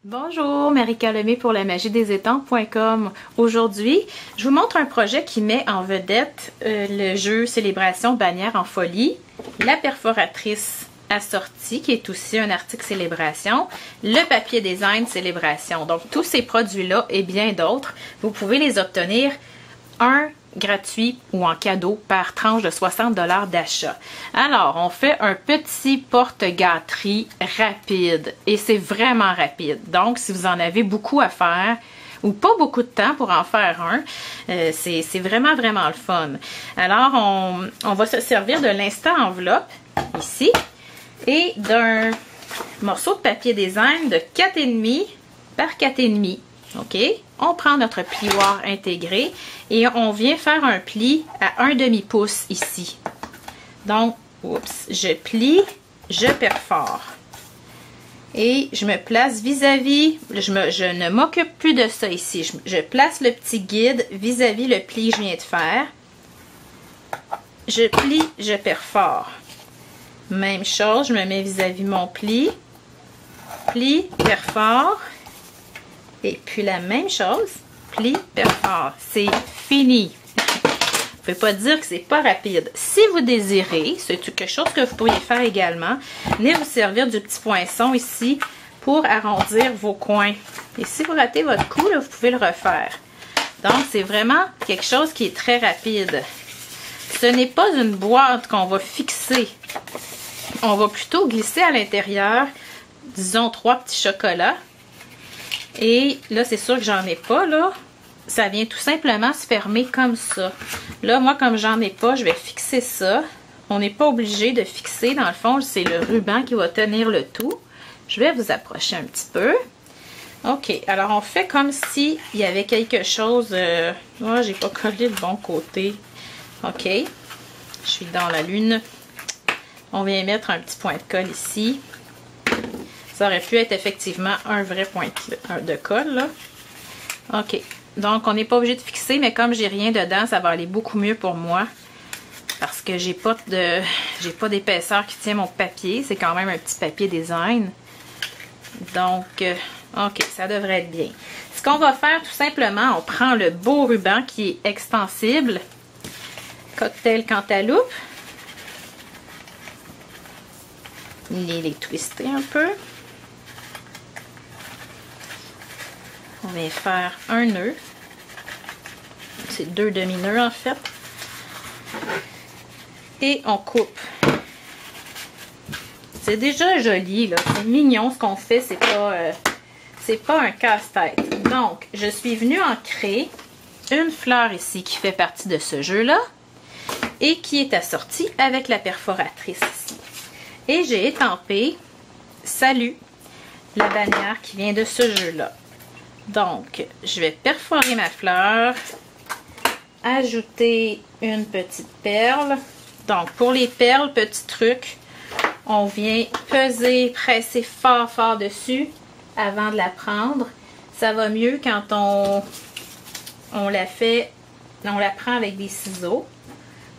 Bonjour, Marika Lemay pour la magie des étampes.com. Aujourd'hui, je vous montre un projet qui met en vedette le jeu Célébration Bannière en folie, la perforatrice assortie qui est aussi un article Célébration, le papier design Célébration. Donc tous ces produits-là et bien d'autres, vous pouvez les obtenir gratuit ou en cadeau par tranche de 60 $ d'achat. Alors, on fait un petit porte-gâterie rapide et c'est vraiment rapide. Donc, si vous en avez beaucoup à faire ou pas beaucoup de temps pour en faire un, c'est vraiment le fun. Alors, on va se servir de l'instant enveloppe ici et d'un morceau de papier design de 4,5 par 4,5. OK? On prend notre plioir intégré et on vient faire un pli à 1/2 pouce ici. Donc, oups, je plie, je perfore. Et je me place vis-à-vis, je ne m'occupe plus de ça ici. Je place le petit guide vis-à-vis le pli que je viens de faire. Je plie, je perfore. Même chose, je me mets vis-à-vis mon pli. Plie, perfore. Et puis la même chose, pli, perfore. C'est fini. Vous ne pouvez pas dire que c'est pas rapide. Si vous désirez, c'est quelque chose que vous pourriez faire également, venez vous servir du petit poinçon ici pour arrondir vos coins. Et si vous ratez votre coup, là, vous pouvez le refaire. Donc, c'est vraiment quelque chose qui est très rapide. Ce n'est pas une boîte qu'on va fixer. On va plutôt glisser à l'intérieur, disons, 3 petits chocolats. Et là, c'est sûr que j'en ai pas, là. Ça vient tout simplement se fermer comme ça. Là, moi, comme j'en ai pas, je vais fixer ça. On n'est pas obligé de fixer. Dans le fond, c'est le ruban qui va tenir le tout. Je vais vous approcher un petit peu. OK. Alors, on fait comme s'il y avait quelque chose... Oh, j'ai pas collé le bon côté. OK. Je suis dans la lune. On vient mettre un petit point de colle ici. Ça aurait pu être effectivement un vrai point de colle, là. OK. Donc, on n'est pas obligé de fixer, mais comme j'ai rien dedans, ça va aller beaucoup mieux pour moi. Parce que j'ai pas d'épaisseur qui tient mon papier. C'est quand même un petit papier design. Donc, OK, ça devrait être bien. Ce qu'on va faire, tout simplement, on prend le beau ruban qui est extensible. Cocktail Cantaloupe. Il est twisté un peu. On va faire un nœud. C'est 2 demi-nœuds en fait. Et on coupe. C'est déjà joli, là. C'est mignon ce qu'on fait. C'est pas un casse-tête. Donc, je suis venue ancrer une fleur ici qui fait partie de ce jeu-là et qui est assortie avec la perforatrice ici. Et j'ai étampé Salut, la bannière qui vient de ce jeu-là. Donc, je vais perforer ma fleur, ajouter une petite perle. Donc, pour les perles, petit truc, on vient peser, presser fort dessus avant de la prendre. Ça va mieux quand on la prend avec des ciseaux.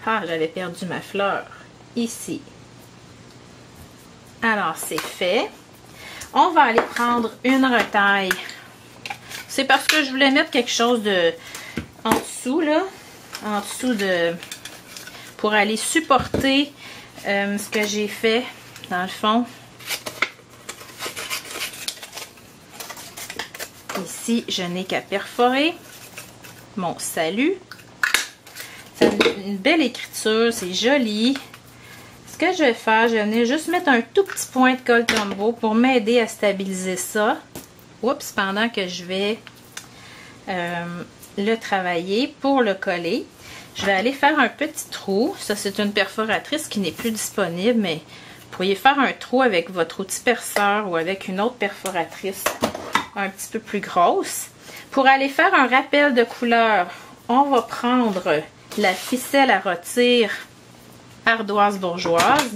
Ah, j'avais perdu ma fleur ici. Alors, c'est fait. On va aller prendre une retaille. C'est parce que je voulais mettre quelque chose en dessous, là. En dessous pour aller supporter ce que j'ai fait, dans le fond. Ici, je n'ai qu'à perforer mon salut. C'est une belle écriture, c'est joli. Ce que je vais faire, je vais venir juste mettre un tout petit point de colle Tombow pour m'aider à stabiliser ça. Oups, pendant que je vais le travailler pour le coller. Je vais aller faire un petit trou. Ça, c'est une perforatrice qui n'est plus disponible, mais vous pourriez faire un trou avec votre outil perceur ou avec une autre perforatrice un petit peu plus grosse. Pour aller faire un rappel de couleur, on va prendre la ficelle à rôtir ardoise bourgeoise.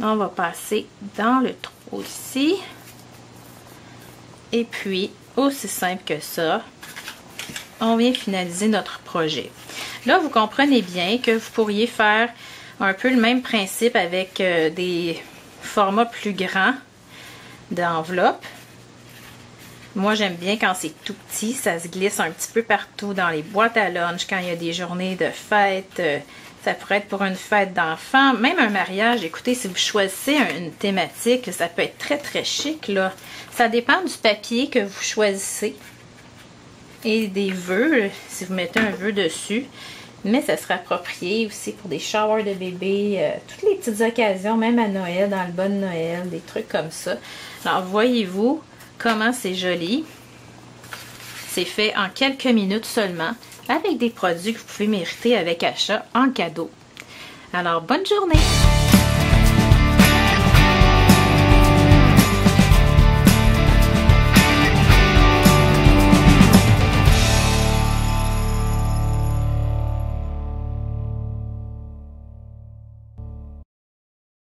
On va passer dans le trou ici. Et puis, aussi simple que ça, on vient finaliser notre projet. Là, vous comprenez bien que vous pourriez faire Un peu le même principe avec des formats plus grands d'enveloppe. Moi, j'aime bien quand c'est tout petit, ça se glisse un petit peu partout dans les boîtes à lunch, quand il y a des journées de fête. Ça pourrait être pour une fête d'enfants, même un mariage. Écoutez, si vous choisissez une thématique, ça peut être très très chic, là. Ça dépend du papier que vous choisissez et des vœux, si vous mettez un vœu dessus. Mais ça sera approprié aussi pour des showers de bébé, toutes les petites occasions, même à Noël, dans le bon Noël, des trucs comme ça. Alors, voyez-vous comment c'est joli. C'est fait en quelques minutes seulement, avec des produits que vous pouvez mériter avec achat en cadeau. Alors, bonne journée!